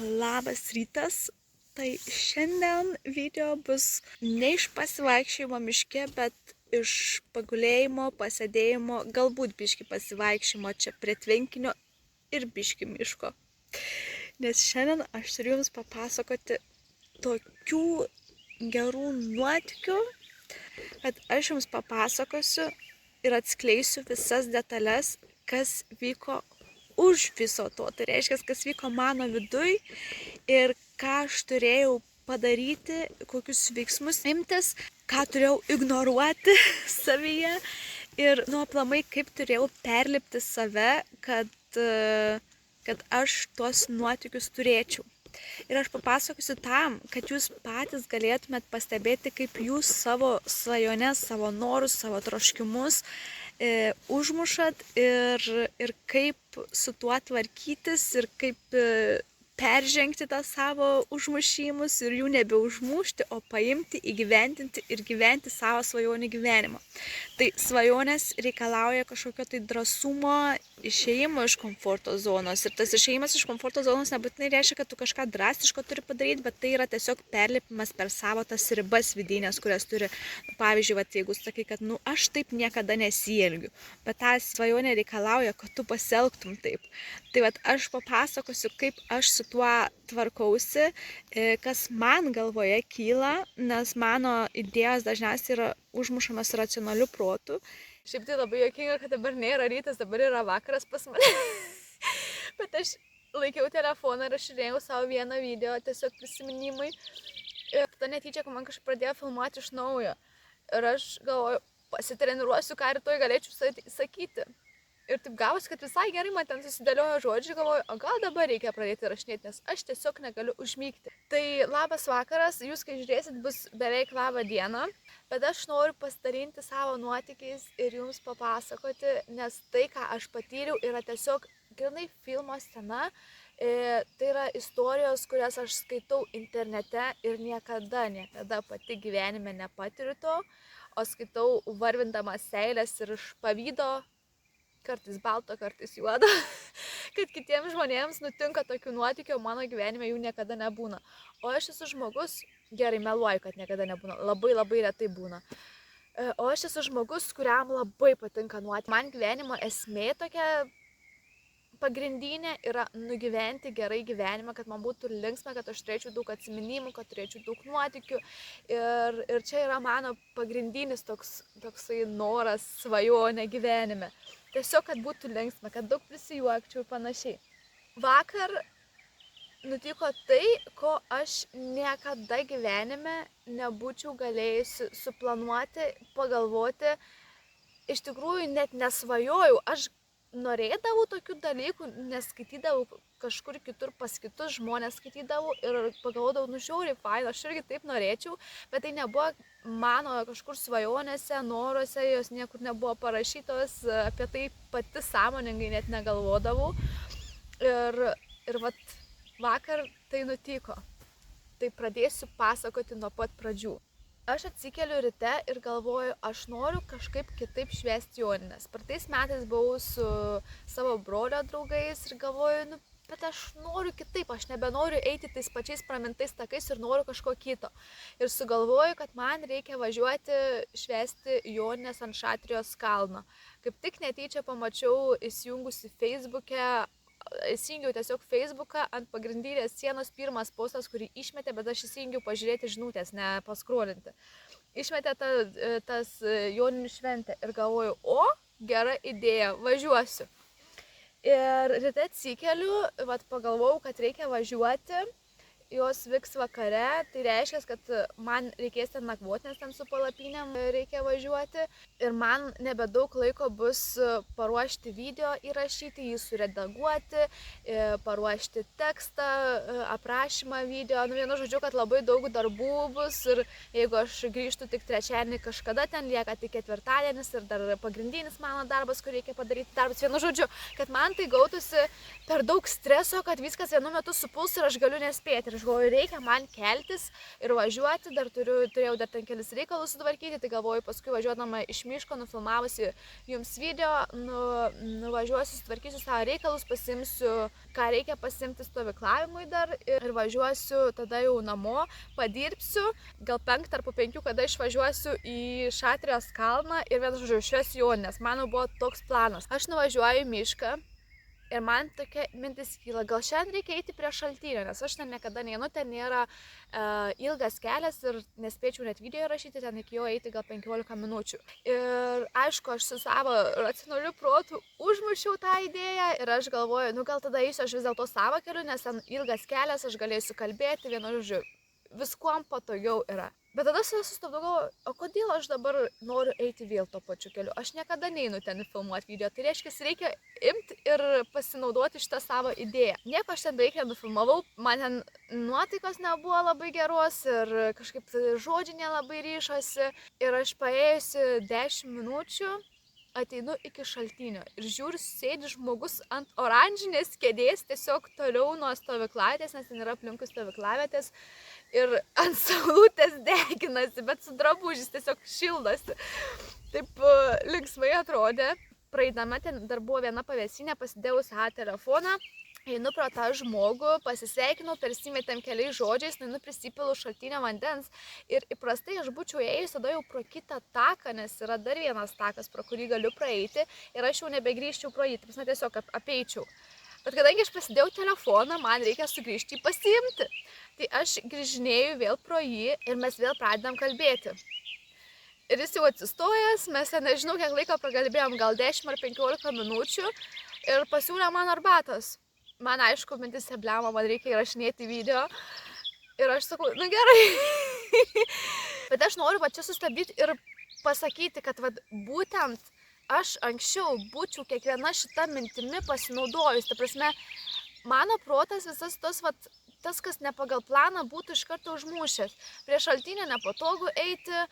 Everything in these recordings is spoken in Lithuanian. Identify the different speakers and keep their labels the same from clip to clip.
Speaker 1: Labas rytas. Tai šiandien video bus ne iš pasivaikščiojimo miške, bet iš pagulėjimo, pasėdėjimo, galbūt biški pasivaikščiojimo čia prie tvenkinio ir biški miško. Nes šiandien aš turiu jums papasakoti tokių gerų nuotykių, kad aš jums papasakosiu ir atskleisiu visas detalės, kas vyko už viso to. Tai reiškia, kas vyko mano viduj ir ką aš turėjau padaryti, kokius veiksmus imtis, ką turėjau ignoruoti savyje ir aplamai kaip turėjau perlipti save, kad aš tuos nuotykius turėčiau. Ir aš papasakosiu tam, kad jūs patys galėtumėt pastebėti, kaip jūs savo svajones, savo norus, savo troškimus užmušat ir kaip su tuo tvarkytis ir kaip peržengti tą savo užmušimus ir jų nebeužmušti, o paimti, įgyvendinti ir gyventi savo svajonių gyvenimą. Tai svajonės reikalauja kažkokio tai drąsumo, išėjimo iš komforto zonos. Ir tas išėjimas iš komforto zonos nebūtinai reiškia, kad tu kažką drastiško turi padaryti, bet tai yra tiesiog perlipimas per savo tas ribas vidinės, kurias turi. Pavyzdžiui, jeigu sakai, kad aš taip niekada nesielgiu, bet ta svajonė reikalauja, kad tu pasielgtum taip. Tai aš papasakosiu, kaip aš su tuo tvarkausi, kas man galvoje kyla, nes mano idėjos dažniausiai yra užmušamas racionaliu protu. Šiaip tai labai juokinga, kad dabar nėra rytas, dabar yra vakaras pas mane. Bet aš laikiau telefoną ir aš žiūrėjau savo vieną video, tiesiog prisiminimai. Ir tada netyčia, kad man kažkaip pradėjo filmuoti iš naujo. Ir aš galvoju, pasitreniruosiu, ką rytoj galėčiau sakyti. Ir taip gavosi, kad visai gerai man ten susidėliojo žodžiai, galvoju, o gal dabar reikia pradėti rašinėti, nes aš tiesiog negaliu užmygti. Tai labas vakaras, jūs kai žiūrėsit bus beveik labą dieną, bet aš noriu pasidalinti savo nuotykiais ir jums papasakoti, nes tai, ką aš patyriau, yra tiesiog grynai filmo scena. Tai yra istorijos, kurias aš skaitau internete ir niekada pati gyvenime nepatiriu to, o skaitau varvindamas seilės ir iš pavydo, kartais balto, kartais juodo, kad kitiems žmonėms nutinka tokių nuotykių, o mano gyvenime jų niekada nebūna. O aš esu žmogus, gerai meluoju, kad niekada nebūna, labai retai būna. O aš esu žmogus, kuriam labai patinka nuotykiai. Man gyvenimo esmė tokia pagrindinė yra nugyventi gerai gyvenimą, kad man būtų linksma, kad aš turėčiau daug atsiminimų, kad turėčiau daug nuotykių. Ir čia yra mano pagrindinis toksai noras, svajonė gyvenime. Tiesiog, kad būtų linksma, kad daug prisijuokčiau ir panašiai. Vakar nutiko tai, ko aš niekada gyvenime nebūčiau galėjusi suplanuoti, pagalvoti. Iš tikrųjų net nesvajojau, aš norėdavau tokių dalykų, neskaitydavau kažkur kitur pas kitus žmonės skaitydavau ir pagalvodavau, žiauriai faina, aš irgi taip norėčiau, bet tai nebuvo mano kažkur svajonėse, noruose, jos niekur nebuvo parašytos, apie tai pati sąmoningai net negalvodavau. Ir vakar tai nutiko. Tai pradėsiu pasakoti nuo pat pradžių. Aš atsikeliu ryte ir galvoju, aš noriu kažkaip kitaip švęsti jonines. Praeitais metais buvau su savo brolio draugais ir galvoju, bet aš noriu kitaip, aš nebenoriu eiti tais pačiais pramintais takais ir noriu kažko kito. Ir sugalvoju, kad man reikia važiuoti švęsti jonines ant Šatrijos kalno. Kaip tik netyčia pamačiau įsijungusi įsijungiau tiesiog Facebooką ant pagrindinės sienos pirmas postas, kurį išmetė, bet aš įsijungiau pažiūrėti žinutės, ne paskrolinti. Išmetė tas joninių šventę ir galvoju, gera idėja, važiuosiu. Ir ryte atsikeliu, pagalvojau, kad reikia važiuoti, jos vyks vakare, tai reiškia, kad man reikės ten nakvoti, nes ten su palapinėm reikia važiuoti. Ir man nebedaug laiko bus paruošti video, įrašyti, jį suredaguoti, paruošti tekstą, aprašymą video. Vienu žodžiu, kad labai daug darbų bus ir jeigu aš grįžtu tik trečiadienį, kažkada ten lieka tik ketvirtadienis ir dar pagrindinis mano darbas, kur reikia padaryti darbus. Vienu žodžiu, kad man tai gautųsi per daug streso, kad viskas vienu metu supuls ir aš galiu nespėti. Ir aš galvoju, reikia man keltis ir važiuoti, turėjau dar ten kelis reikalus sutvarkyti, tai galvoju, paskui važiuodama iš miško, nufilmavusi jums video, nuvažiuosiu, sutvarkysiu savo reikalus, pasimsiu, ką reikia pasimti stovyklavimui dar ir važiuosiu tada jau namo, padirbsiu, gal 5 ar po 5, kada išvažiuosiu į Šatrijos kalną ir vėl žodžiu šios jonės. Mano buvo toks planas. Aš nuvažiuoju į mišką. Ir man tokia mintis kyla, gal šiandien reikia eiti prie šaltinio, nes aš ten niekada neinu, ten nėra ilgas kelias ir nespėčiau net video rašyti, ten reikėjo eiti gal 15 minučių. Ir aišku, aš su savo racionaliu protu užmušiau tą idėją ir aš galvoju, gal tada eisiu aš vis dėlto savo keliu, nes ten ilgas kelias, aš galėsiu kalbėti, vienu žodžiu, viskuom patogiau yra. Bet tada sustabdau, galvoju, o kodėl aš dabar noriu eiti vėl to pačiu keliu? Aš niekada neinu ten filmuoti video, tai reiškia, reikia imti ir pasinaudoti šitą savo idėją. Nieko aš ten beveik nenufilmavau, man ten nuotaikos nebuvo labai geros ir kažkaip žodžiai nelabai ryšosi. Ir aš paėjusi 10 minučių ateinu iki šaltinio ir žiūriu, sėdi žmogus ant oranžinės kėdės, tiesiog toliau nuo stovyklavietės, nes ten yra aplinkui stovyklavietės. Ir ant saulutės deginasi, bet su drabužis tiesiog šildosi. Taip linksmai atrodė. Praeidama ten dar buvo viena pavėsinė, pasidėjau savo telefoną. Einu pro tą žmogų, pasisveikinau, persimetėm keliais žodžiais, prisipilu šaltinio vandens. Ir įprastai aš būčiau ėjus tada jau pro kitą taką, nes yra dar vienas takas, pro kurį galiu praeiti. Ir aš jau nebegrįžčiau pro jį, tiesiog apeičiau. Bet kadangi aš pasidėjau telefoną, man reikia sugrįžti jį pasiimti. Tai aš grįžinėjau vėl pro jį ir mes vėl pradedam kalbėti. Ir jis jau atsistojęs, mes ten nežinau, kiek laiko prakalbėjom, gal 10 ar 15 minučių ir pasiūlė man arbatos. Man aišku, mintis blema, man reikia įrašinėti video. Ir aš sakau, gerai. Bet aš noriu va čia sustabdyti ir pasakyti, kad va, būtent aš anksčiau būčiau kiekviena šita mintimi pasinaudojus. Ta prasme, mano protas visas tas, kas ne pagal planą, būtų iš karto užmušęs. Prie šaltinio nepatogu eiti,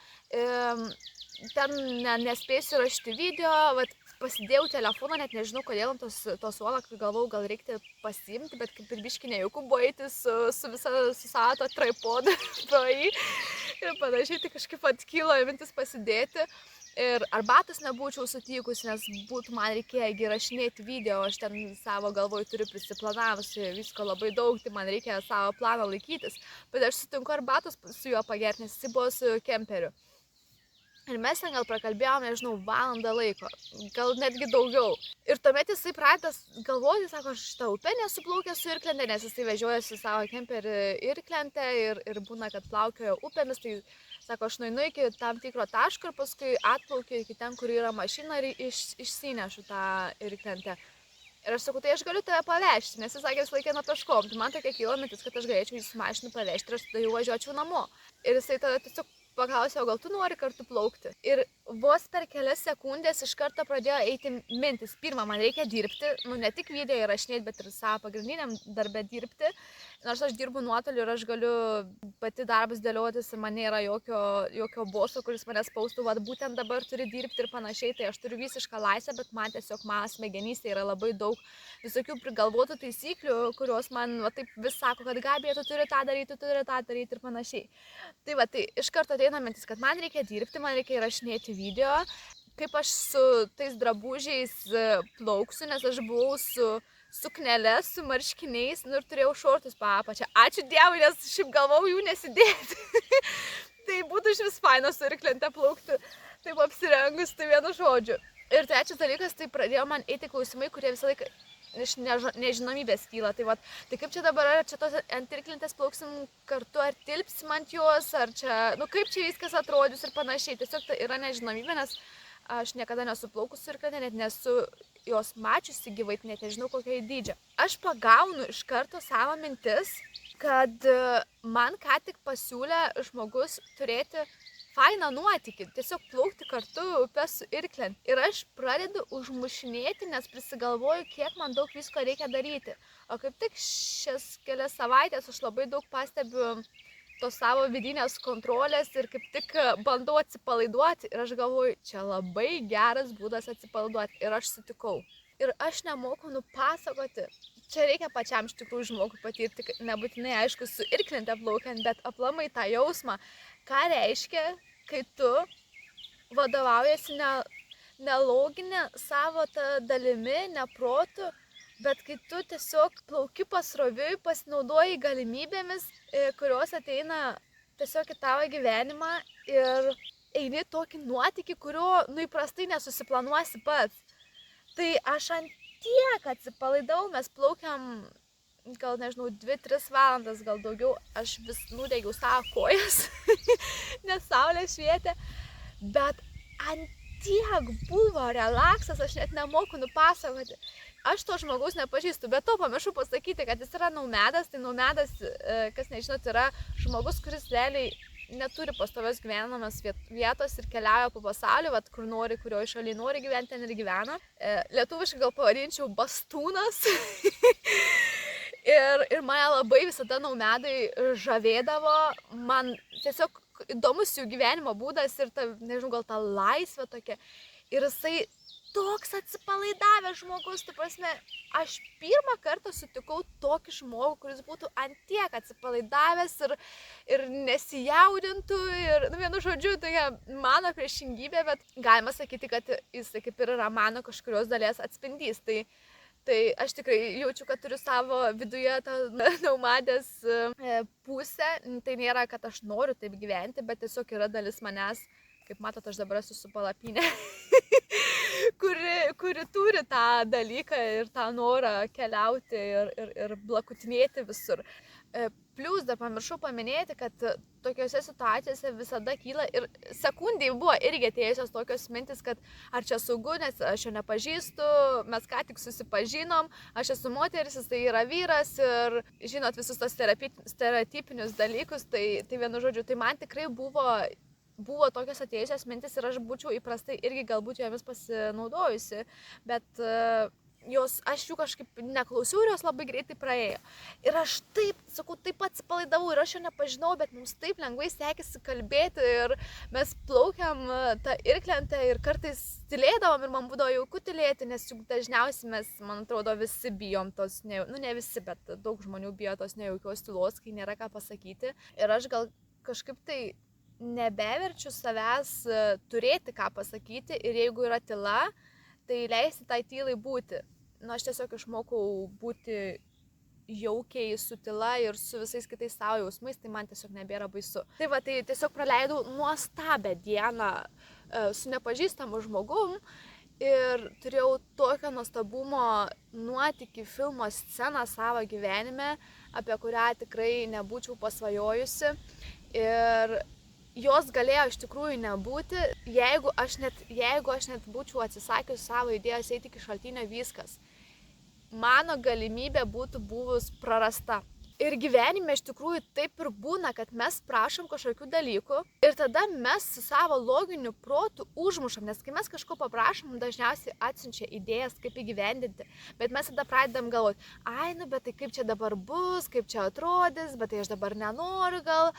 Speaker 1: ten nespėsiu rašyti video, pasidėjau telefoną, net nežinau kodėl ant tos suolą, kai galvau, gal reikti pasiimti, bet kaip ir biški nejauku buvo eiti su savo to tripodu pro jį ir panašiai, tai kažkaip atkylo mintis pasidėti. Ir arbatos nebūčiau sutikus, nes būtų man reikėjo įrašinėti video, aš ten savo galvoj turiu prisiplanavusi visko labai daug, tai man reikia savo planą laikytis. Bet aš sutinku arbatos su juo pagerti, nes jis buvo su kemperiu. Ir mes ten gal prakalbėjom, nežinau, valandą laiko, gal netgi daugiau. Ir tuomet jisai pradės galvoti, sako, aš šitą upę nesuplaukęs su irklente, nes jisai vežiojasi savo kemperį irklente ir būna, kad plaukiojo upėmis, tai sako, aš nueinu iki tam tikro taško ir paskui atplaukiu iki ten, kur yra mašina ir išsinešu tą irklentę. Ir aš sakau, tai aš galiu tave pavežti, nes jis sakė, jis laikė nuo peškom. Tai man tokia kilo mintis, kad aš galėčiau jį su mašinu pavežti ir aš tada jau važiuočiau namo. Ir jisai tada tiesiog paklausė, o gal tu nori kartu plaukti? Ir vos per kelias sekundės iš karto pradėjo eiti mintis. Pirma, man reikia dirbti, ne tik video įrašinėti, bet ir savo pagrindiniam darbę dirbti. Nors aš dirbu nuotoliu ir aš galiu pati darbus dėliotis ir man nėra jokio boso, kuris mane spaustų, būtent dabar turi dirbti ir panašiai. Tai aš turiu visišką laisvę, bet man tiesiog mano smegenyse yra labai daug visokių prigalvotų taisyklių, kurios man taip vis sako, kad Gabija, tu turi tą daryti ir panašiai. Tai tai iš karto ateina mintis, kad man reikia dirbti, man reikia įrašinėti video, kaip aš su tais drabužiais plauksiu, nes aš buvau su suknelė, su marškiniais ir turėjau šortus po apačią. Ačiū Dievui, nes šiaip galvau jų nesidėti. Tai būtų iš vis faina su irklente plaukti, taip apsirengus, tai vienu žodžiu. Ir trečias dalykas, tai pradėjo man eiti klausimai, kurie visą laiką iš nežinomybės kyla. Tai kaip čia dabar, ar čia tos ant irklentės plauksim kartu, ar tilpsim ant jos, ar čia, kaip čia viskas atrodys ir panašiai. Tiesiog tai yra nežinomybė, nes aš niekada nesu plaukus su irklente, net nesu jos mačiusi gyvai, net nežinau kokio dydžio. Aš pagaunu iš karto savo mintis, kad man ką tik pasiūlė žmogus turėti fainą nuotykį, tiesiog plaukti kartu upę su irklent. Ir aš pradedu užmušinėti, nes prisigalvoju, kiek man daug visko reikia daryti. O kaip tik šias kelias savaitės aš labai daug pastebiu tos savo vidinės kontrolės ir kaip tik bandau atsipalaiduoti. Ir aš galvoju, čia labai geras būdas atsipalaiduoti. Ir aš sutikau. Ir aš nemoku nupasakoti, čia reikia pačiam iš tikrųjų žmogui patirti, nebūtinai aišku su irklente plaukiant, bet aplamai tą jausmą, ką reiškia, kai tu vadovaujasi ne loginė savo tą dalimi, ne protu, bet kai tu tiesiog plauki pasroviui, pasinaudoji galimybėmis, kurios ateina tiesiog į tavo gyvenimą ir eini tokį nuotykį, kurio įprastai nesusiplanuosi pats. Tai aš ant tiek atsipalaidavau, mes plaukiam gal, nežinau, 2-3 valandas, gal daugiau, aš vis nudegiau savo kojas, nes saulė švietė, bet ant tiek buvo relaksas, aš net nemoku nupasakoti. Aš to žmogaus nepažįstu, bet to pamiršau pasakyti, kad jis yra naumedas. Tai naumedas, kas nežinot, yra žmogus, kuris realiai neturi pastovios gyvenamos vietos ir keliauja po pasaulį, vat, kur nori, kurioje šalyje nori gyventi, ten ir gyvena. Lietuviškai gal pavadinčiau bastūnas. ir mane labai visada naumedai žavėdavo. Man tiesiog įdomus jų gyvenimo būdas ir ta, nežinau, gal ta laisvė tokia. Ir jisai toks atsipalaidavęs žmogus, tai prasme, aš pirmą kartą sutikau tokį žmogų, kuris būtų ant tiek atsipalaidavęs ir nesijaudintų ir, vienu žodžiu, tokia mano priešingybė, bet galima sakyti, kad jis kaip ir yra mano kažkurios dalies atspindys. Tai aš tikrai jaučiu, kad turiu savo viduje tą naumadės pusę. Tai nėra, kad aš noriu taip gyventi, bet tiesiog yra dalis manęs, kaip matot, aš dabar esu su palapinė. kuri turi tą dalyką ir tą norą keliauti ir blakutinėti visur. Plius dar pamiršau paminėti, kad tokiose situacijose visada kyla ir sekundai buvo irgi atėjusios tokios mintis, kad ar čia saugu, nes aš jo nepažįstu, mes ką tik susipažinom, aš esu moteris, jis tai yra vyras ir žinot visus tos stereotipinius dalykus, tai vienu žodžiu, tai man tikrai buvo tokios atėjusios mintis ir aš būčiau įprastai irgi galbūt jomis pasinaudojusi, bet aš jų kažkaip neklausiau ir jos labai greitai praėjo. Ir aš taip, sakau, taip atsipalaidavau ir aš jo nepažinau, bet mums taip lengvai sekėsi kalbėti ir mes plaukiam tą irklentę ir kartais tylėdavom ir man būdavo jauku tylėti, nes juk dažniausiai mes, man atrodo, visi bijom tos, ne visi, bet daug žmonių bijo tos nejaukios tylos, kai nėra ką pasakyti. Ir aš gal kažkaip tai nebeverčiu savęs turėti ką pasakyti ir jeigu yra tyla, tai leisti tai tylai būti. Aš tiesiog išmokau būti jaukiai su tyla ir su visais kitais savo jausmais, tai man tiesiog nebėra baisu. Tai tiesiog praleidau nuostabią dieną su nepažįstamu žmogum ir turėjau tokio nuostabumo nuotykį filmo sceną savo gyvenime, apie kurią tikrai nebūčiau pasvajojusi. Ir jos galėjo iš tikrųjų nebūti, jeigu aš net būčiau atsisakius savo idėjos eiti iki šaltinio, viskas. Mano galimybė būtų buvus prarasta. Ir gyvenime iš tikrųjų taip ir būna, kad mes prašom kažkokių dalykų ir tada mes su savo loginiu protu užmušam, nes kai mes kažko paprašom, dažniausiai atsiunčia idėjas, kaip įgyvendinti, bet mes tada pradedam galvoti, bet tai kaip čia dabar bus, kaip čia atrodys, bet tai aš dabar nenoriu gal,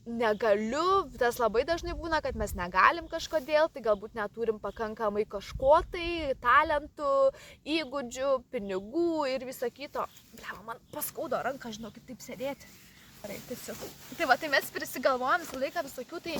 Speaker 1: negaliu, tas labai dažnai būna, kad mes negalim kažkodėl, tai galbūt neturim pakankamai kažko tai, talentų, įgūdžių, pinigų ir viso kito. Man paskaudo ranką, žinokit, taip sėdėti. Tai mes prisigalvojam visą laiką visokių tai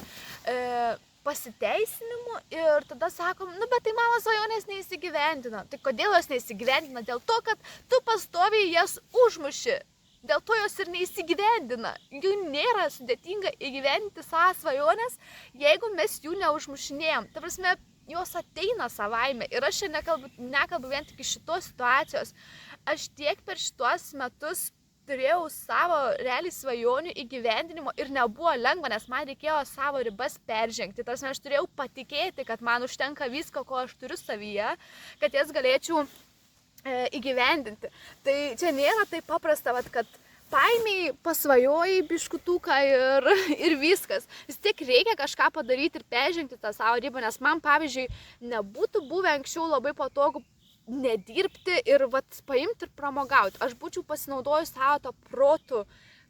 Speaker 1: pasiteisinimų ir tada sakom, bet tai mano svajonės neįsigyvendina. Tai kodėl jos neįsigyvendina? Dėl to, kad tu pastoviai jas užmuši. Dėl to jos ir neįsigyvendina. Jų nėra sudėtinga įgyvendinti savo svajonės, jeigu mes jų neužmušinėjom. Ta prasme, jos ateina savaime. Ir aš čia nekalbu vien tik iš šitos situacijos. Aš tiek per šitos metus turėjau savo realiai svajonių įgyvendinimo ir nebuvo lengva, nes man reikėjo savo ribas peržengti. Ta prasme, aš turėjau patikėti, kad man užtenka visko, ko aš turiu savyje, kad jas galėčiau įgyvendinti. Tai čia nėra taip paprasta, kad paimiai pasvajojai biškutuką ir viskas. Vis tiek reikia kažką padaryti ir peržengti tą savo ribą, nes man, pavyzdžiui, nebūtų buvę anksčiau labai patogu nedirbti ir paimti ir pramogauti. Aš būčiau pasinaudojus savo to protų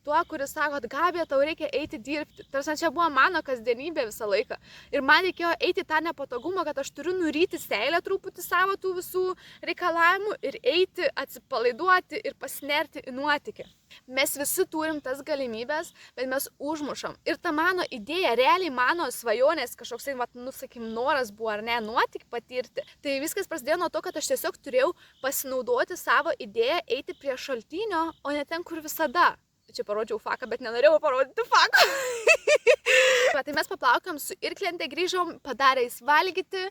Speaker 1: tuo, kuris sako, kad Gabija, tau reikia eiti dirbti. Tarsi čia buvo mano kasdienybė visą laiką. Ir man reikėjo eiti tą nepatogumą, kad aš turiu nuryti seilę truputį savo tų visų reikalavimų ir eiti, atsipalaiduoti ir pasinerti į nuotykį. Mes visi turim tas galimybės, bet mes užmušam. Ir ta mano idėja, realiai mano svajonės kažkoksai, sakykim, noras buvo ar ne, nuotykį patirti. Tai viskas prasidėjo nuo to, kad aš tiesiog turėjau pasinaudoti savo idėją, eiti prie šaltinio, o ne ten, kur visada. Čia parodžiau faką, bet nenorėjau parodyti faką. Tai mes paplaukėm su irklente, grįžom, padarė jis valgyti,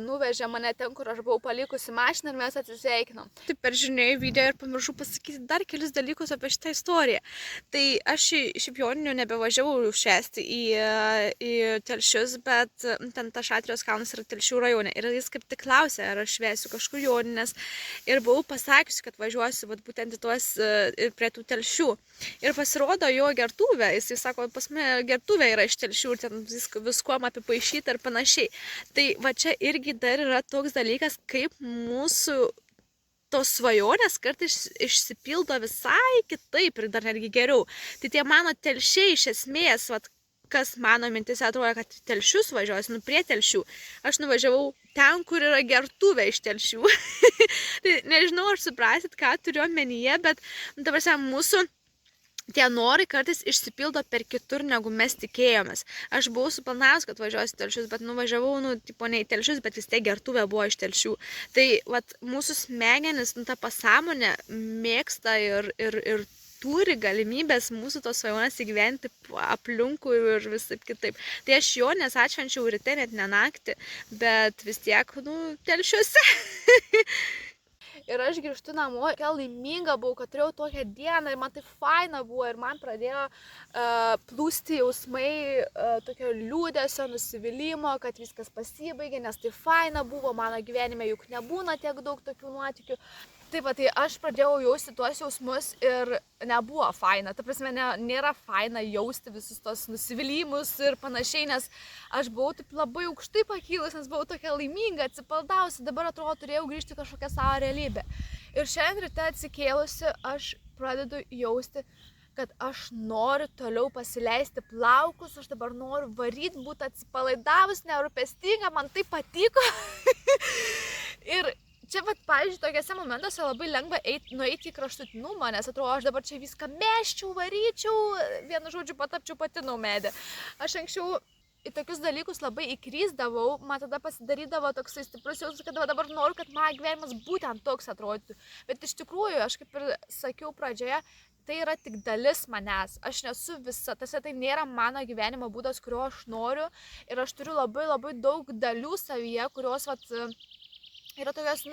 Speaker 1: nuvežė mane ten, kur aš buvau palikusi mašiną ir mes atsisveikinom. Taip peržiūrėjau video ir pamiršau pasakyti dar kelis dalykus apie šitą istoriją. Tai aš šiaip Joninių nebevažiavau švęsti į Telšius, bet ten ta Šatrijos kalnas yra Telšių rajone. Ir jis kaip tik klausė, ar aš švęsiu kažkur Jonines. Ir buvau pasakiusi, kad važiuosiu būtent į tuos prie tų Telšių. Ir pasirodo jo gertuvė, jis sako, pas mane gertuvė yra iš Telšių ir ten viskuom apipaišyta ir panašiai. Tai va čia irgi dar yra toks dalykas, kaip mūsų tos svajonės kartais išsipildo visai kitaip ir dar netgi geriau. Tai tie mano Telšiai iš esmės, kas mano mintise atrodo, kad Telšius važiuosi, prie Telšių. Aš nuvažiavau ten, kur yra gertuvė iš Telšių. Tai nežinau, ar suprasit, ką turiu omenyje, bet ta prasme, mūsų tie norai kartais išsipildo per kitur, negu mes tikėjomės. Aš buvau suplanavus, kad važiuosiu Telšius, bet nuvažiavau, ne į Telšius, bet vis tiek gertuvė buvo iš Telšių. Tai mūsų smegenis, ta pasąmonė mėgsta ir turi galimybės mūsų tos svajonės įgyventi aplinkui ir visaip kitaip. Tai aš jo atšvenčiau ryte, net ne naktį, bet vis tiek, Telšiuose. Ir aš grįžtu namo, laiminga buvau, kad turėjau tokią dieną ir man tai faina buvo ir man pradėjo plūsti jausmai tokio liūdesio, nusivylimų, kad viskas pasibaigė, nes tai faina buvo, mano gyvenime juk nebūna tiek daug tokių nuotykių. Taip, tai aš pradėjau jausti tuos jausmus ir nebuvo faina. Ta prasme, nėra faina jausti visus tos nusivylimus ir panašiai, nes aš buvau taip labai aukštai pakilus, nes buvau tokia laiminga, atsipaldavusi, dabar atrodo turėjau grįžti kažkokią savo realybę. Ir šiandien ryte atsikėlusi, aš pradedu jausti, kad aš noriu toliau pasileisti plaukus, aš dabar noriu varyti, būti atsipalaidavus, nerūpestinga, man tai patiko. Ir čia, pavyzdžiui, tokiuose momentuose labai lengva nueiti į kraštutinumą, nes atrodo, aš dabar čia viską meščiau, varyčiau, vienu žodžiu patapčiau pati naumedė. Aš anksčiau į tokius dalykus labai įkrysdavau, man tada pasidarydavo toksai stiprus jausmas, kad dabar noriu, kad mano gyvenimas būtent toks atrodytų. Bet iš tikrųjų, aš kaip ir sakiau pradžioje, tai yra tik dalis manęs. Aš nesu visa, tai nėra mano gyvenimo būdas, kurio aš noriu. Ir aš turiu labai labai daug dalių savyje, kurios yra tokios,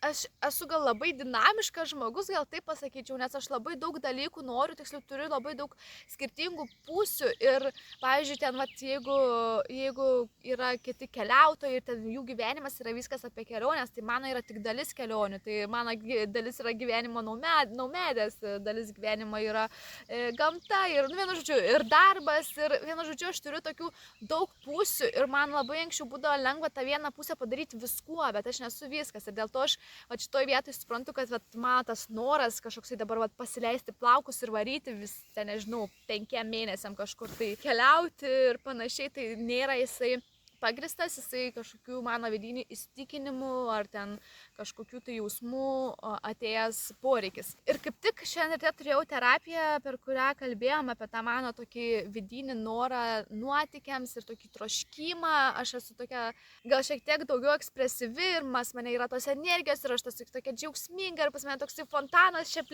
Speaker 1: aš esu gal labai dinamiškas žmogus, gal taip pasakyčiau, nes aš labai daug dalykų noriu, tiksliau turiu labai daug skirtingų pusių ir, pavyzdžiui, ten, jeigu yra kiti keliautojai ir ten jų gyvenimas yra viskas apie keliones, tai mano yra tik dalis kelionių, tai mano dalis yra gyvenimo naumedės, dalis gyvenimo yra gamta ir, vienu žodžiu, ir darbas ir, vienu žodžiu, aš turiu tokių daug pusių ir man labai anksčiau būdavo lengva tą vieną pusę padaryti viskuo, bet aš nesu viskas ir dėl to aš šitoj vietoj suprantu, kad man tas noras kažkoksai dabar pasileisti plaukus ir varyti vis, nežinau, 5 mėnesiam kažkur tai keliauti ir panašiai, tai nėra jisai pagristas, jisai kažkokių mano vidinių įsitikinimų ar ten kažkokių tai jausmų atėjęs poreikis. Ir kaip tik šiandien turėjau terapiją, per kurią kalbėjom apie tą mano tokį vidinį norą nuotykiams ir tokį troškimą. Aš esu tokia gal šiek tiek daugiau ekspresyvi ir mane yra tos energijos ir aš tokia džiaugsminga ir pas mane toksai fontanas čia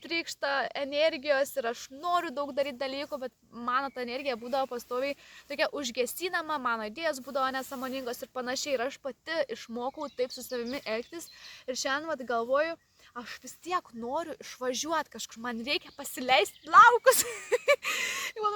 Speaker 1: trykšta energijos ir aš noriu daug daryti dalykų, bet mano ta energija būdavo pastoviai tokia užgesinama, mano idėjos būdavo nesąmoningos ir panašiai. Ir aš pati išmokau taip su savimi elgtis ir šiandien galvoju, aš vis tiek noriu išvažiuoti kažkur, man reikia pasileisti plaukus.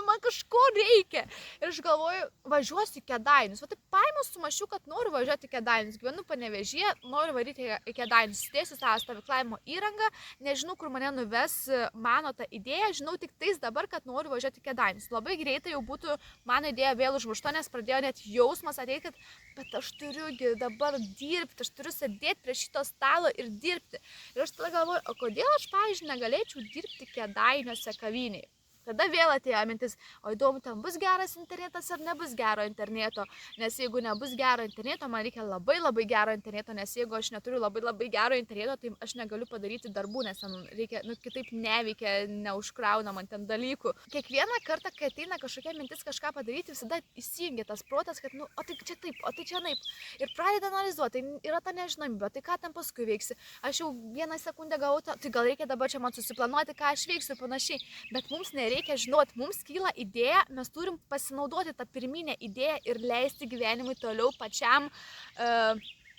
Speaker 1: Man kažko reikia. Ir aš galvoju, važiuosiu į Kėdainius. Taip paėmiau, sumašiau, kad noriu važiuoti į Kėdainius. Gyvenu Panevėžyje, noriu varyti į Kėdainius. Sėsiu savo stovyklavimo įrangą, nežinau, kur mane nuves mano ta idėja, žinau tik tais dabar, kad noriu važiuoti į Kėdainius. Labai greitai jau būtų mano idėja vėl užmušta, nes pradėjo net jausmas ateiti, kad bet aš turiu dabar dirbti, aš turiu sėdėti prie šito stalo ir dirbti. Ir Ir aš tada galvoju, o kodėl aš, pavyzdžiui, negalėčiau dirbti Kėdainiuose kavinėje? Tada vėl atėjo mintis, o įdomu, ten bus geras internetas ar nebus gero interneto, nes jeigu nebus gero interneto, man reikia labai labai gero interneto, nes jeigu aš neturiu labai labai gero interneto, tai aš negaliu padaryti darbų, nes ten reikia, kitaip neveikia, neužkrauna man ten dalykų. Kiekvieną kartą, kai ateina kažkokia mintis kažką padaryti, visada įsijungia tas protas, kad, o tai čia taip, o tai čia naip. Ir pradeda analizuoti, tai yra ta nežinomybė, tai ką ten paskui veiksi. Aš jau vieną sekundę gavau, tai gal reikia dabar čia man susiplanuoti, ką aš veiksiu ir panašiai, bet mums nereikia žinoti, mums kyla idėja, mes turim pasinaudoti tą pirminę idėją ir leisti gyvenimui toliau pačiam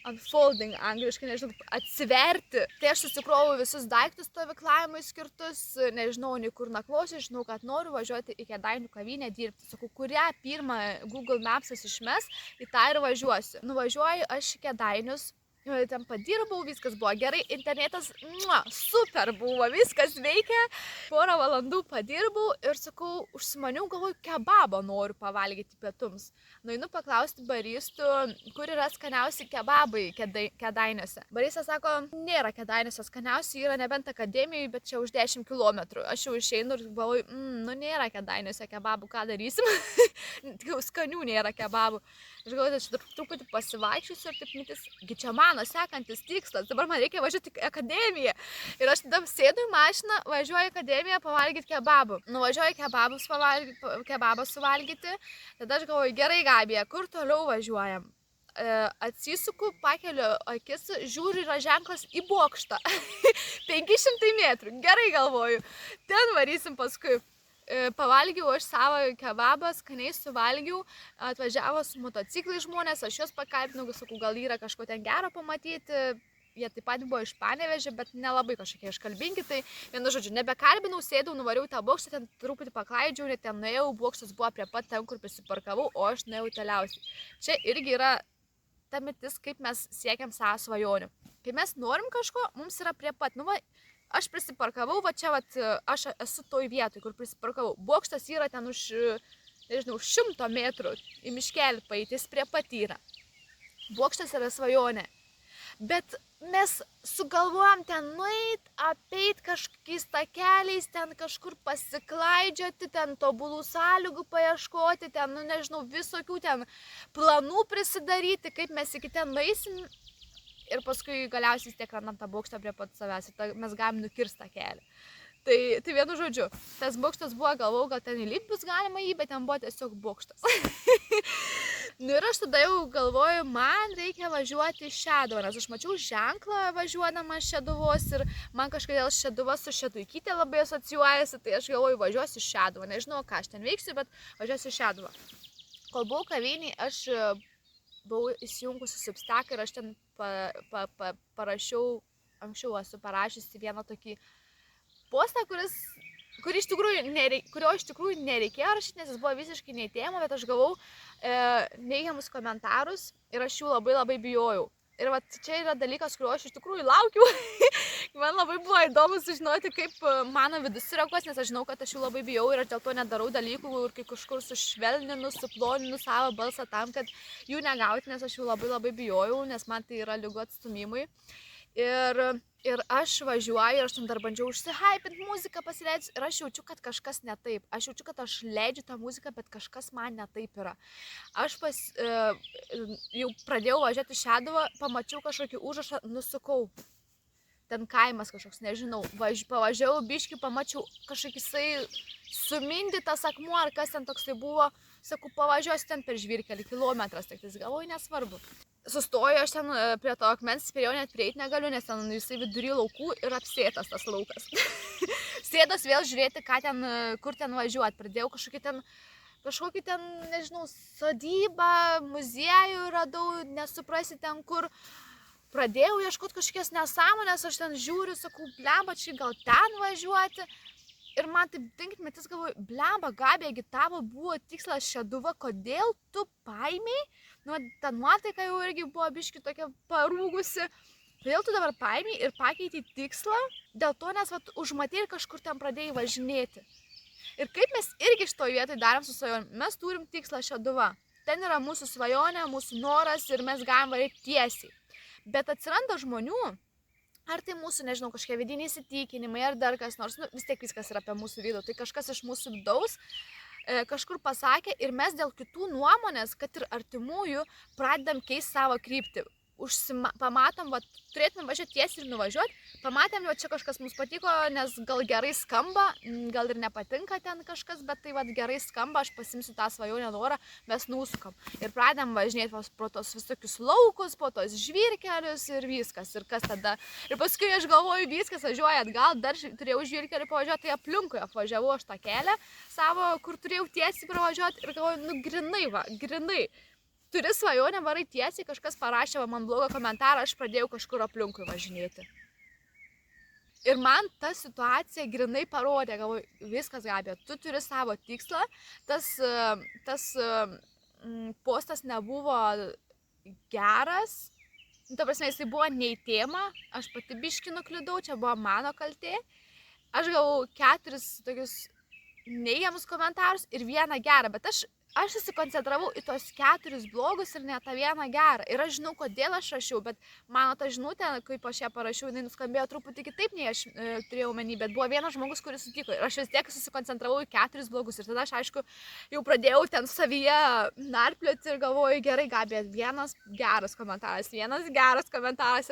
Speaker 1: unfolding, angliškai, nežinau, atsiverti. Tai aš susikrovau visus daiktus stovyklavimui skirtus, nežinau, nei kur nakvosiu, žinau, kad noriu važiuoti į Kėdainių kavinę dirbti. Sakau, kurią pirmą Google Maps'as išmes, į tą ir važiuosiu. Nuvažiuoju aš į Kėdainius. Ten padirbau, viskas buvo gerai, internetas super buvo, viskas veikia, porą valandų padirbau ir sakau, užsimaniau, galvoju, kebabo noriu pavalgyti pietums. Nueinu paklausti baristų, kur yra skaniausi kebabai Kėdainiuose. Baristas sako, nėra Kėdainiuose skaniausi, yra nebent akademijai, bet čia už 10 km. Aš jau išeinu ir galvoju, nėra Kėdainiuose kebabų, ką darysim? Skanių nėra kebabų. Aš galvoju, aš truputį pasivaikščiusiu ir taip mintis, čia mano sekantis tikslas, dabar man reikia važiuoti į akademiją. Ir aš tada sėdu į mašiną, važiuoju į akademiją pavalgyti kebabų. Nuvažiuoju kebabą suvalgyti, tada aš galvoju, gerai Gabija, kur toliau važiuojam? Atsisuku, pakeliu akis, žiūriu, yra ženklas į bokštą. 500 metrų, gerai galvoju, ten varysim paskui. Pavalgiau aš savo kebabą, skaniai suvalgiau, atvažiavo su motociklai žmonės, aš juos pakalbinau, sakau, gal yra kažko ten gero pamatyti, jie taip pat buvo iš Panevėžio, bet nelabai kažkokie iškalbingi, tai vienu žodžiu, nebekalbinau, sėdau, nuvariau tą bokštą, ten truputį paklaidžiau, net ten nuėjau, bokštas buvo prie pat ten, kur prisiparkavau, o aš nuėjau toliausiai. Čia irgi yra ta mintis, kaip mes siekiam savo svajonių. Kai mes norim kažko, mums yra prie pat, aš prisiparkavau, aš esu toj vietoj, kur prisiparkavau. Bokštas yra ten už, nežinau, 100 metrų į miškelį paeitis prie pat yra. Bokštas yra svajonė. Bet mes sugalvojam ten nueit, apeit kažkokiais takeliais, ten kažkur pasiklaidžioti, ten tobulų sąlygų paieškoti, ten, nežinau, visokių ten planų prisidaryti, kaip mes iki ten nueisim. Ir paskui galiausiai vis tiek randam tą bokštą prie pat savęs ir mes galim nukirst tą kelią. Tai vienu žodžiu, tas bokštas buvo, galvojau, gal ten įlipt bus galima jį, bet ten buvo tiesiog bokštas. Ir aš tada jau galvoju, man reikia važiuoti į Šeduvą, nes aš mačiau ženklą važiuodama Šeduvos ir man kažkodėl Šeduva su Šeduikytė labai asocijuojasi, tai aš galvoju, važiuosiu į Šeduvą. Nežinau, ką aš ten veiksiu, bet važiuosiu į Šeduvą. Kol buvau kavinėj, aš buvau įsijungusi Substack ir aš ten parašiau, anksčiau esu parašiusi vieną tokį postą, kurio iš tikrųjų nereikėjo rašyti, nes jis buvo visiškai ne į temą, bet aš gavau neigiamus komentarus ir aš jų labai labai bijojau. Ir čia yra dalykas, kurio aš iš tikrųjų laukiu. Man labai buvo įdomu sužinoti, kaip mano vidus reaguos, nes aš žinau, kad aš jų labai bijau ir aš dėl to nedarau dalykų ir kai kažkur sušvelninu, suploninu savo balsą tam, kad jų negauti, nes aš jų labai labai bijojau, nes man tai yra lygu atstūmimui. Ir aš važiuoju ir aš ten dar bandžiau užsihypint muziką, pasileidžiu ir aš jaučiu, kad kažkas ne taip. Aš jaučiu, kad aš leidžiu tą muziką, bet kažkas man ne taip yra. Aš jau pradėjau važiuoti į Šeduvą, pamačiau kažkokį užrašą, nusukau. Ten kaimas kažkoks, nežinau. Pavažiavau biškį, pamačiau kažkokisai sumindytas akmuo, ar kas ten toksai buvo. Sakau, pavažiuosiu ten per žvyrkelį, kilometras, tik tai galvoju, nesvarbu. Sustoju aš ten prie to akmens, prie jo net prieiti negaliu, nes ten jisai vidury laukų ir apsėtas tas laukas. Sėdos vėl žiūrėti, kur ten važiuoti. Pradėjau kažkokį ten, nežinau, sodybą, muziejų radau, nesuprasi ten kur. Pradėjau ieškoti kažkokias nesąmonės, aš ten žiūriu, sakau, blemba, čia gal ten važiuoti. Ir man taip dinkt metis, galvoju, blemba, Gabija, tavo buvo tikslas Šeduva, kodėl tu paėmei? Ta nuotaika jau irgi buvo biški tokia parūgusi. Kodėl tu dabar paėmei ir pakeitei tikslą? Dėl to, nes užmatei ir kažkur ten pradėjai važinėti. Ir kaip mes irgi iš to vietoj darom su svajonė, mes turim tikslą Šeduva. Ten yra mūsų svajonė, mūsų noras ir mes galim varyti tiesiai. Bet atsiranda žmonių, Ar tai mūsų, nežinau, kažkokie vidiniai įsitikinimai, ar dar kas nors, nu, vis tiek viskas yra apie mūsų vidų, tai kažkas iš mūsų vidaus kažkur pasakė ir mes dėl kitų nuomonės, kad ir artimųjų, pradedam keisti savo kryptį. Pamatom, va, turėtume važiuoti tiesiai ir nuvažiuoti, pamatėm, va, čia kažkas mums patiko, nes gal gerai skamba, gal ir nepatinka ten kažkas, bet tai va, gerai skamba, aš pasimsiu tą svajonę norą, mes nusukam. Ir pradėm važinėti pro tos visokius laukus, po tos žvyrkelius ir viskas. Ir kas tada? Ir paskui aš galvoju, viskas važiuoja atgal, dar turėjau žvyrkelį pavažiuoti, tai aplinkui apvažiavau aš tą kelią savo, kur turėjau tiesiai pravažiuoti ir galvoju, nu grinai va, grinai. Turi svajonę, varai tiesiai, kažkas parašė man blogą komentarą, aš pradėjau kažkur aplinkui važinėti. Ir man ta situacija grinai parodė, galvoju, viskas Gabija, tu turi savo tikslą, tas postas nebuvo geras, ta prasme, jisai buvo ne į temą, aš pati biškį nuklydau, čia buvo mano kaltė. Aš gavau 4 tokius neigiamus komentarus ir vieną gerą, bet aš susikoncentravau į tos 4 blogus ir ne tą vieną gerą. Ir aš žinau, kodėl aš rašiau, bet mano ta žinutė, kaip aš ją parašiau, jinai nuskambėjo truputį kitaip, nei aš turėjau omeny, bet buvo vienas žmogus, kuris sutiko. Ir aš vis tiek susikoncentravau į 4 blogus. Ir tada aš, aišku, jau pradėjau ten savyje narplioti ir galvoju, gerai, Gabija, vienas geras komentaras. Ir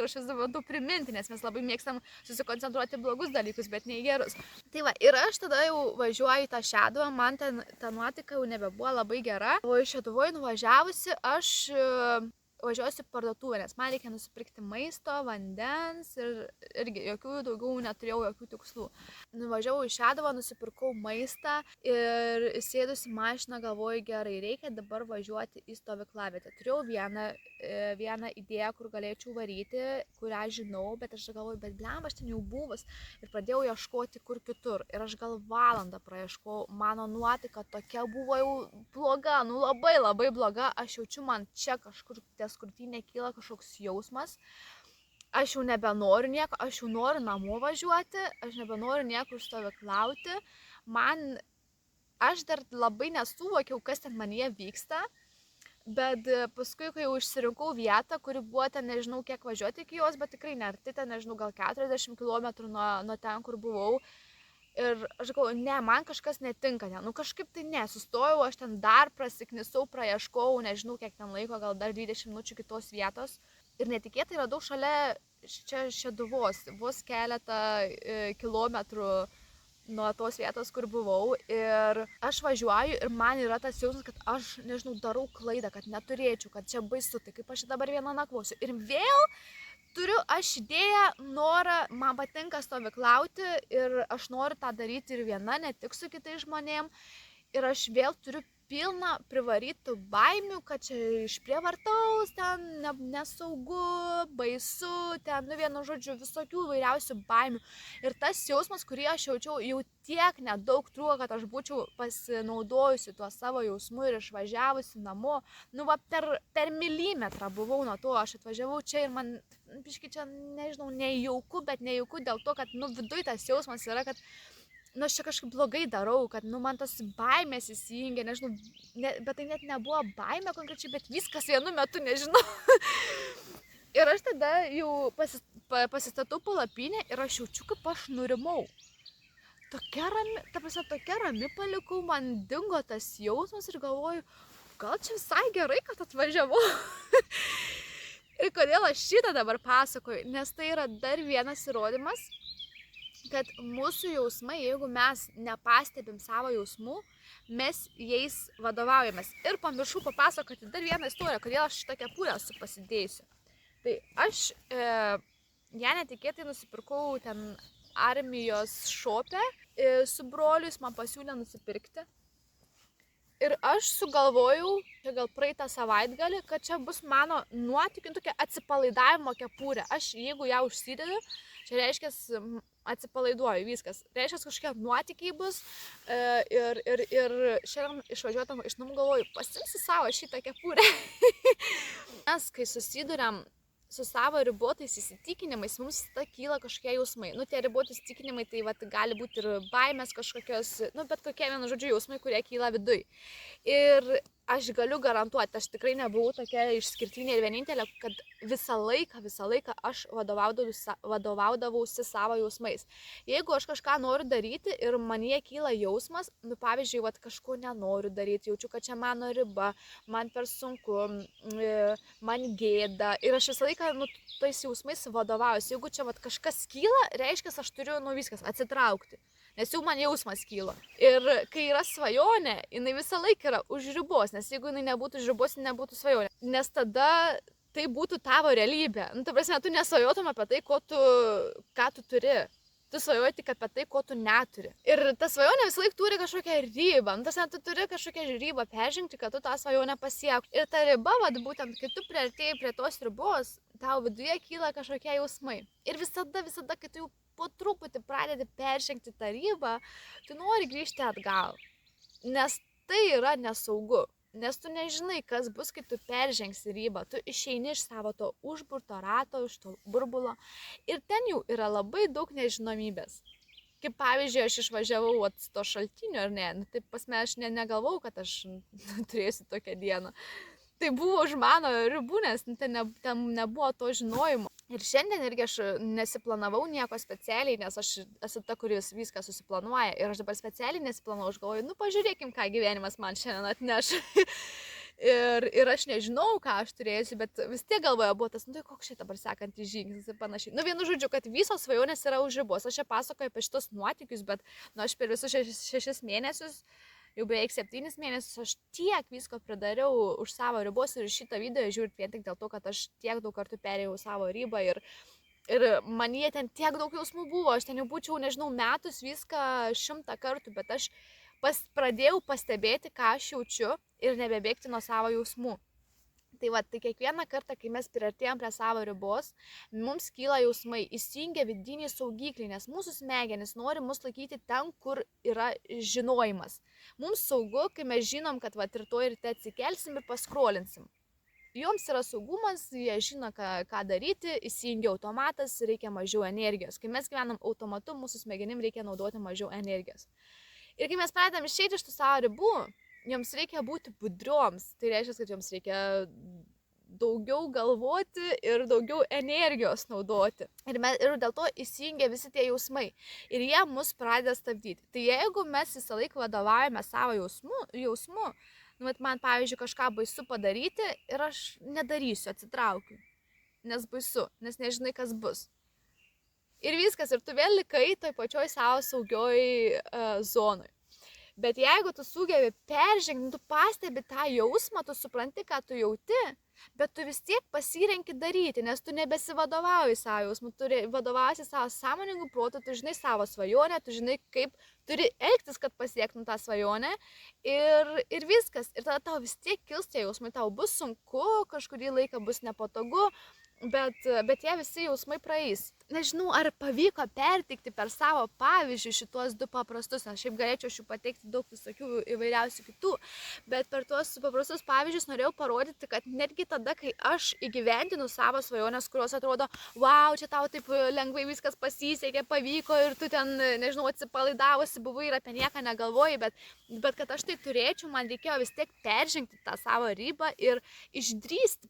Speaker 1: aš vis bandau priminti, nes mes labai mėgstam susikoncentruoti blogus dalykus, bet ne į gerus. Tai va, ir aš tada jau važiuoju į tą Šeduvą, man ten ta nuotaika jau nebebuvo labai gera. O iš Šeduvoje nuvažiavusi, aš važiuosiu parduotuvę, nes man reikia nusipirkti maisto, vandens ir irgi jokių daugiau neturėjau jokių tikslų. Nuvažiavau į Šeduvą, nusipirkau maistą ir sėdusi mašiną galvoju, gerai, reikia dabar važiuoti į stovyklavietę. Turėjau vieną idėją, kur galėčiau varyti, kurią žinau, bet aš galvoju, bet blemba, aš ten jau buvus ir pradėjau ieškoti kur kitur. Ir aš gal valandą praieškau, mano nuotaika tokia buvo jau bloga, nu labai bloga, aš jaučiu man čia kažkur ties krūtinė kyla kažkoks jausmas, aš jau nebenoriu nieko, aš jau noriu namo važiuoti, aš nebenoriu niekur stovyklauti, aš dar labai nesuvokiau, kas ten manyje vyksta, bet paskui, kai jau išsirinkau vietą, kuri buvo ten, nežinau kiek važiuoti iki jos, bet tikrai nearti, ten, nežinau, gal 40 km nuo ten, kur buvau. Ir aš galvoju, ne, man kažkas netinka, ne, nu kažkaip tai ne, sustojau, aš ten dar prasiknisau, praieškau, nežinau kiek ten laiko, gal dar 20 minučių kitos vietos. Ir netikėtai radau šalia čia Šeduvos, vos keletą kilometrų nuo tos vietos, kur buvau. Ir aš važiuoju ir man yra tas jausmas, kad aš, nežinau, darau klaidą, kad neturėčiau, kad čia baisu, tai kaip aš dabar vieną nakvosiu. Ir vėl turiu aš idėją, norą, man patinka stovyklauti ir aš noriu tą daryti ir viena, ne tik su kitais žmonėm. Ir aš vėl turiu pilną privarytų baimių, kad čia išprievartaus, ten nesaugu, baisu, ten, nu vienu žodžiu, visokių vairiausių baimių. Ir tas jausmas, kurį aš jaučiau, jau tiek nedaug trūko, kad aš būčiau pasinaudojusi tuo savo jausmu ir išvažiavusi namo. Nu, va, per milimetrą buvau nuo to, aš atvažiavau čia ir man, biškai čia, nežinau, nejauku, bet nejauku dėl to, kad, nu, viduj tas jausmas yra, kad nu, aš čia kažkaip blogai darau, kad, nu, man tos baimės įsijungia, nežinau, bet tai net nebuvo baimė konkrečiai, bet viskas vienu metu, nežinau. Ir aš tada jau pasistatau palapinę ir aš jaučiu, kaip aš nurimau. Tokia rami palikau, man dingo tas jausmas ir galvoju, gal čia visai gerai, kad atvažiavau. Ir kodėl aš šitą dabar pasakoju, nes tai yra dar vienas įrodymas, kad mūsų jausmai, jeigu mes nepastebim savo jausmų, mes jais vadovaujamės. Ir pamiršau papasakoti dar vieną istoriją, kodėl aš šitą kepurę esu pasidėjusi. Tai aš ją netikėtai nusipirkau ten armijos šope su broliu, jis man pasiūlė nusipirkti. Ir aš sugalvojau, čia gal praeitą savaitgalį, kad čia bus mano nuotykių tokia atsipalaidavimo kepurė. Aš jeigu ją užsidedu, čia reiškia atsipalaiduoju, viskas. Reiškia, kažkokie nuotykiai bus ir šiandien išvažiuotam iš namų galvoju, pasimsiu savo šitą kepurę. Mes, kai susiduriam su savo ribotais įsitikinimais, mums tada kyla kažkokie jausmai. Nu, tie riboti įsitikinimai, tai vat, gali būti ir baimės kažkokios, nu, bet kokie, vienu žodžiu, jausmai, kurie kyla viduj. Ir aš galiu garantuoti, aš tikrai nebuvau tokia išskirtinė ir vienintelė, kad visą laiką aš vadovaudavausi savo jausmais. Jeigu aš kažką noriu daryti ir manyje kyla jausmas, nu pavyzdžiui, kažko nenoriu daryti, jaučiu, kad čia mano riba, man per sunku, man gėda ir aš visą laiką, tais jausmais vadovaujuosi. Jeigu čia kažkas kyla, reiškia, aš turiu, viskas, atsitraukti. Nes jau man jausmas kyla. Ir kai yra svajonė, jinai visą laiką yra už ribos, nes jeigu jinai nebūtų už ribos, jinai nebūtų svajonė. Nes tada tai būtų tavo realybė. Ta prasme, tu nesvajotum apie tai, ką tu turi. Tu svajoji tik apie tai, ko tu neturi. Ir ta svajonė visą laiką turi kažkokią ribą. Tu turi kažkokią ribą peržengti, kad tu tą svajonę pasiektum. Ir ta riba, būtent, kai tu priartėjai prie tos ribos, tau viduje kyla kažkokie jausmai. Ir visada, kai tu jau po truputį pradedi peržengti tą ribą, tu nori grįžti atgal. Nes tai yra nesaugu. Nes tu nežinai, kas bus, kai tu peržengsi ribą. Tu išeini iš savo to užburto rato, iš to burbulo. Ir ten jau yra labai daug nežinomybės. Kaip pavyzdžiui, aš išvažiavau to šaltinio, ar ne? Taip pasme, aš negalvau, kad aš turėsiu tokią dieną. Tai buvo už mano ribų, nes ten nebuvo to žinojimo. Ir šiandien irgi aš nesiplanavau nieko specialiai, nes aš esu ta, kuris viską susiplanuoja. Ir aš dabar specialiai nesiplanavau, aš galvoju, pažiūrėkim, ką gyvenimas man šiandien atneš. ir aš nežinau, ką aš turėsiu, bet vis tiek galvoje buvo tas, tai koks čia dabar sekantis žingsnis ir panašiai. Vienu žodžiu, kad visos svajonės yra už ribos. Aš čia pasakoju apie šitos nuotykius, bet aš per visus 6 mėnesius, jau beveik 7 mėnesius, aš tiek visko pridariau už savo ribos ir šitą video žiūrint vien tik dėl to, kad aš tiek daug kartų perėjau savo ribą ir manyje ten tiek daug jausmų buvo, aš ten jau būčiau, nežinau, metus viską 100 kartų, bet aš pradėjau pastebėti, ką aš jaučiu ir nebebėgti nuo savo jausmų. Tai kiekvieną kartą, kai mes priartėjom prie savo ribos, mums kyla jausmai, įsijungia vidiniai saugikliai, nes mūsų smegenys nori mus laikyti ten, kur yra žinojimas. Mums saugu, kai mes žinom, kad rytoj ryte atsikelsim ir paskrolinsim. Joms yra saugumas, jie žino, ką daryti, įsijungia automatas, reikia mažiau energijos. Kai mes gyvenam automatu, mūsų smegenim reikia naudoti mažiau energijos. Ir kai mes pradedam išeiti iš tų savo ribų, joms reikia būti budrioms, tai reiškia, kad joms reikia daugiau galvoti ir daugiau energijos naudoti. Ir dėl to įsijungia visi tie jausmai. Ir jie mus pradeda stabdyti. Tai jeigu mes visą laiką vadovaujame savo jausmu, man, pavyzdžiui, kažką baisu padaryti ir aš nedarysiu, atsitraukiu. Nes baisu, nes nežinai, kas bus. Ir viskas, ir tu vėl likai toj pačioj savo saugioj zonoj. Bet jeigu tu sugebi peržengti, tu pastebi tą jausmą, tu supranti, ką tu jauti, bet tu vis tiek pasirenki daryti, nes tu nebesivadovauji savo jausmų, tu vadovauji savo sąmoningų protų, tu žinai savo svajonę, tu žinai, kaip turi elgtis, kad pasiektum tą svajonę ir viskas. Ir tada tau vis tiek kils tie jausmai, tau bus sunku, kažkurį laiką bus nepatogu, bet jie visi jausmai praeis. Nežinau, ar pavyko perteikti per savo pavyzdžių šitos 2 paprastus, nes šiaip galėčiau aš jų pateikti daug visokių įvairiausių kitų, bet per tuos paprastus pavyzdžius norėjau parodyti, kad netgi tada, kai aš įgyvendinu savo svajonės, kurios atrodo, wow, čia tau taip lengvai viskas pasisekė, pavyko ir tu ten, nežinau, atsipalaidavusi buvai ir apie nieką negalvoji, bet kad aš tai turėčiau, man reikėjo vis tiek peržengti tą savo ribą ir išdrįsti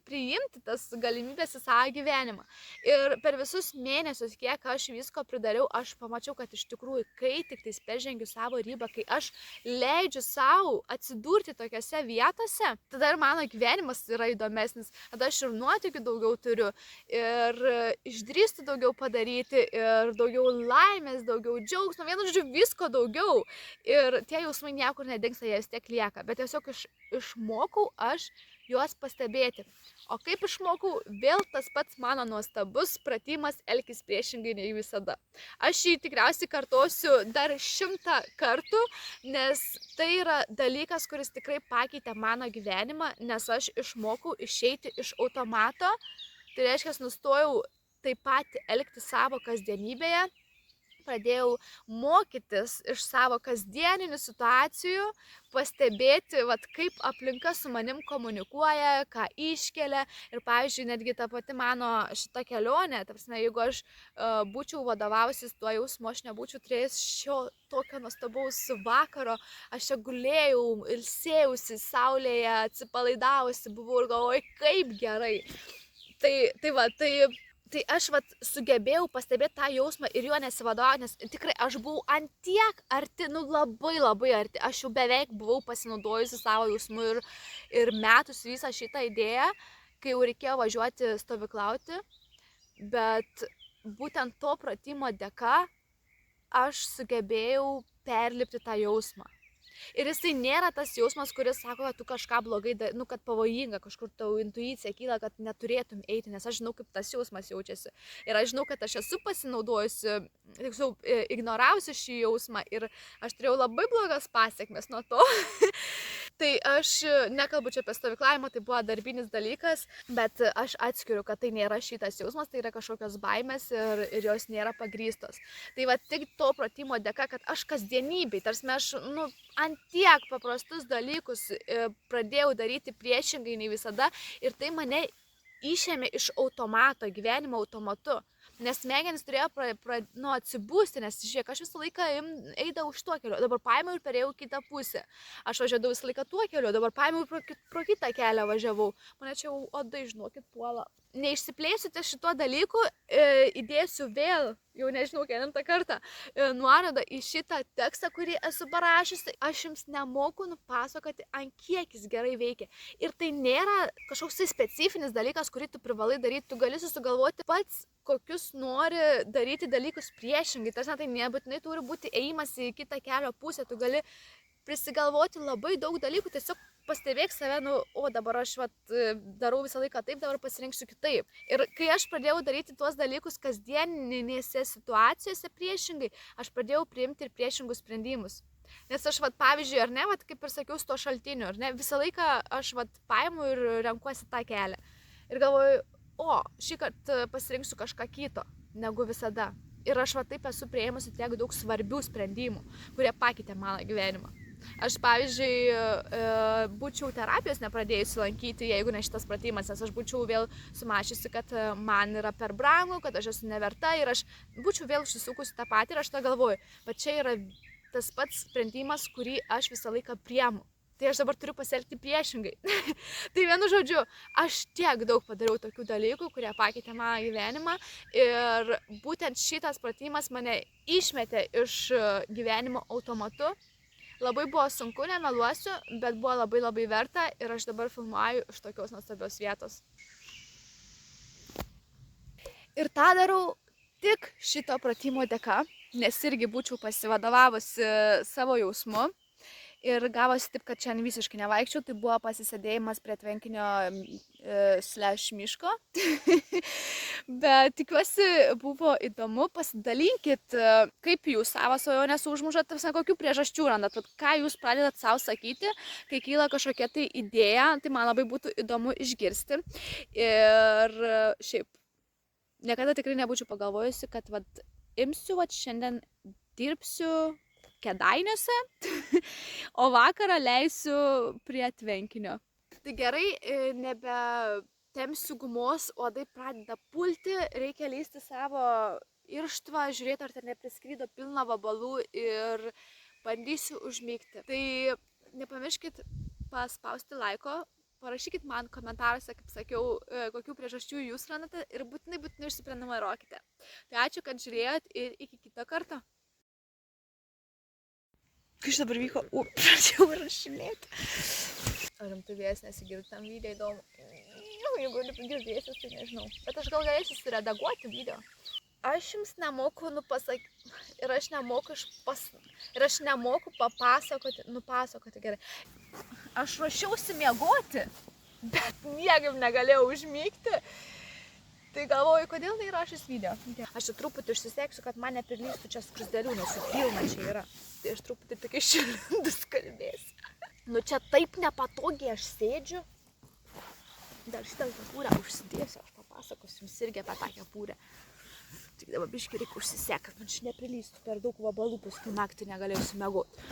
Speaker 1: priimti tas galimybės į savo gyvenimą. Ir per visus mėnesius, kiek aš visko pridariau, aš pamačiau, kad iš tikrųjų, kai tik tais peržengiu savo ribą, kai aš leidžiu savo atsidurti tokiose vietose, tada ir mano gyvenimas yra įdomesnis, tada aš ir nuotykių daugiau turiu, ir išdrįstu daugiau padaryti, ir daugiau laimės, daugiau džiaugsmo, vienu žodžiu, visko daugiau. Ir tie jausmai niekur nedingsta, jie vis tiek lieka, bet tiesiog išmokau aš juos pastebėti. O kaip išmokau, vėl tas pats mano nuostabus pratimas elkis priešingai nei visada. Aš jį tikriausiai kartosiu dar 100 kartų, nes tai yra dalykas, kuris tikrai pakeitė mano gyvenimą, nes aš išmokau išeiti iš automato. Tai reiškia, nustojau taip pat elgti savo kasdienybėje, pradėjau mokytis iš savo kasdieninių situacijų, pastebėti, kaip aplinka su manim komunikuoja, ką iškelia. Ir pavyzdžiui, netgi ta pati mano šita kelionė, ta prasme, jeigu aš būčiau vadovausis tuo jausmu, aš nebūčiau turėjęs šio tokio nuostabaus vakaro, aš čia gulėjau, ilsėjausi saulėje, atsipalaidavusi, buvau ir galvoju, kaip gerai. Tai aš sugebėjau pastebėti tą jausmą ir juo nesivadovauti, nes tikrai aš buvau ant tiek arti, labai labai arti. Aš jau beveik buvau pasinaudojusi savo jausmu ir metus visą šitą idėją, kai jau reikėjo važiuoti stovyklauti. Bet būtent to pratimo dėka aš sugebėjau perlipti tą jausmą. Ir jisai nėra tas jausmas, kuris sako, kad tu kažką blogai, kad pavojinga, kažkur tau intuicija kyla, kad neturėtum eiti, nes aš žinau, kaip tas jausmas jaučiasi. Ir aš žinau, kad aš esu pasinaudojusi, tiksliau, ignoravusi šį jausmą ir aš turėjau labai blogas pasiekmes nuo to. Tai aš nekalbu čia apie stovyklavimą, tai buvo darbinis dalykas, bet aš atskiriu, kad tai nėra šitas jausmas, tai yra kažkokios baimės ir jos nėra pagrįstos. Tai tik to pratimo dėka, kad aš kasdienybei, tarsi aš, ant tiek paprastus dalykus pradėjau daryti priešingai nei visada ir tai mane išėmė iš automato, gyvenimo automatu. Nes smegenys turėjo atsibūsti, nes žiūrėk, aš visą laiką eidavau už tuo keliu, dabar paėmiau ir perėjau kitą pusę. Aš važiuodavau visą laiką tuo keliu, dabar paėmiau ir pro kitą kelią važiavau. Mane čia odai, žinokit, puola. Neišsiplėsiu ties šituo dalyku, įdėsiu vėl, jau nežinau, kelintą kartą, nuorodą į šitą tekstą, kurį esu parašiusi. Aš jums nemoku nupasakoti, ant kiek jis gerai veikia. Ir tai nėra kažkoks specifinis dalykas, kurį tu privalai daryti. Tu gali susigalvoti pats, kokius nori daryti dalykus priešingai. Tai nebūtinai turi būti ėjimas į kitą kelio pusę. Tu gali prisigalvoti labai daug dalykų, tiesiog pastebėk save, dabar aš darau visą laiką taip, dabar pasirinksiu kitaip. Ir kai aš pradėjau daryti tuos dalykus kasdieninėse situacijose priešingai, aš pradėjau priimti ir priešingus sprendimus. Nes aš, pavyzdžiui, ar ne, kaip ir sakiau, su to šaltiniu, ar ne, visą laiką aš paimu ir renkuosi tą kelią. Ir galvoju, šį kartą pasirinksiu kažką kito, negu visada. Ir aš taip esu priėmusi tiek daug svarbių sprendimų, kurie pakeitė mano gyvenimą. Aš, pavyzdžiui, būčiau terapijos nepradėjusi lankyti, jeigu ne šitas pratimas, nes aš būčiau vėl sumašiusi, kad man yra per brangu, kad aš esu neverta ir aš būčiau vėl užsisukusi tą patį ir aš tą galvoju. Bet čia yra tas pats sprendimas, kurį aš visą laiką priemu. Tai aš dabar turiu pasielgti priešingai. Tai vienu žodžiu, aš tiek daug padariau tokių dalykų, kurie pakeitė mano gyvenimą ir būtent šitas pratimas mane išmetė iš gyvenimo automatu. Labai buvo sunku, nemeluosiu, bet buvo labai labai verta ir aš dabar filmuoju iš tokios nuostabios vietos. Ir tą darau tik šito pratimo dėka, nes irgi būčiau pasivadovavusi savo jausmu. Ir gavosi taip, kad šiandien visiškai nevaikščiau, tai buvo pasisėdėjimas prie tvenkinio / miško. Bet tikiuosi buvo įdomu, pasidalinkit, kaip jūs savo svajonės užmušat, kokių priežasčių randat, ką jūs pradedat savo sakyti, kai kyla kažkokia tai idėja, tai man labai būtų įdomu išgirsti. Ir šiaip, niekada tikrai nebūčiau pagalvojusi, kad imsiu, šiandien dirbsiu Kėdainiuose, o vakarą leisiu prie tvenkinio. Tai gerai, nebetempsiu gumos, uodai pradeda pulti, reikia leisti savo irštvą, žiūrėti, ar ten nepriskrydo pilna vabalų ir bandysiu užmigti. Tai nepamirškit paspausti laiko, parašykit man komentaruose, kaip sakiau, kokių priežasčių jūs randate ir būtinai užsiprenumeruokite. Tai ačiū, kad žiūrėjot ir iki kito karto. Kas dabar vyko? Pradėjau rašinėti. Ar rimtai vėjas nesigirdi tam video įdomu? Jeigu girdėsis, tai nežinau. Bet aš gal galėsiu suredaguoti video. Aš jums nemoku nupasakyti. Ir aš nemoku nupasakoti gerai. Aš ruošiausi miegoti, bet niekaip negalėjau užmigti. Tai galvoju, kodėl neįrašęs video. Aš čia truputį užsiseksiu, kad man neprilystų čia skruzdėlių, nes jų pilna čia yra. Tai aš truputį tik išlindus kalbėsiu. Čia taip nepatogiai aš sėdžiu. Dar šitą kepurę užsidėsiu, aš papasakosiu jums irgi apie tą kepurę. tik dabar biškį reikia užsisek, kad man čia neprilystų per daug vabalų, paskui naktį negalėsiu mėgoti.